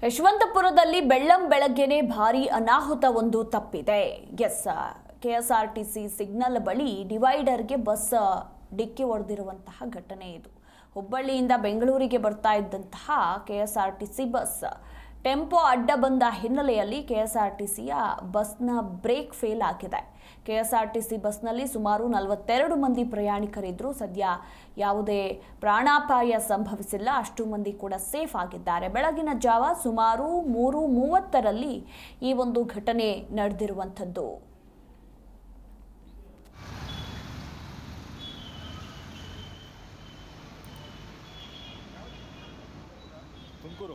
ಯಶವಂತಪುರದಲ್ಲಿ ಬೆಳ್ಳಂ ಬೆಳಗ್ಗೆನೆ ಭಾರಿ ಅನಾಹುತ ಒಂದು ತಪ್ಪಿದೆ. ಎಸ್, ಕೆಎಸ್ಆರ್ಟಿಸಿ ಸಿಗ್ನಲ್ ಬಳಿ ಡಿವೈಡರ್ಗೆ ಬಸ್ ಡಿಕ್ಕಿ ಹೊಡೆದಿರುವಂತಹ ಘಟನೆ ಇದು. ಹುಬ್ಬಳ್ಳಿಯಿಂದ ಬೆಂಗಳೂರಿಗೆ ಬರ್ತಾ ಇದ್ದಂತಹ ಕೆಎಸ್ಆರ್ಟಿಸಿ ಬಸ್ ಟೆಂಪೋ ಅಡ್ಡ ಬಂದ ಹಿನ್ನೆಲೆಯಲ್ಲಿ ಕೆಎಸ್ಆರ್ಟಿಸಿಯ ಬಸ್ನ ಬ್ರೇಕ್ ಫೇಲ್ ಆಗಿದೆ. ಕೆಎಸ್ಆರ್ಟಿಸಿ ಬಸ್ನಲ್ಲಿ ಸುಮಾರು 42 ಮಂದಿ ಪ್ರಯಾಣಿಕರಿದ್ದರು. ಸದ್ಯ ಯಾವುದೇ ಪ್ರಾಣಾಪಾಯ ಸಂಭವಿಸಿಲ್ಲ. ಅಷ್ಟು ಮಂದಿ ಕೂಡ ಸೇಫ್ ಆಗಿದ್ದಾರೆ. ಬೆಳಗಿನ ಜಾವ ಸುಮಾರು 3:30ರಲ್ಲಿ ಈ ಒಂದು ಘಟನೆ ನಡೆದಿರುವಂಥದ್ದು. ತುಮಕೂರು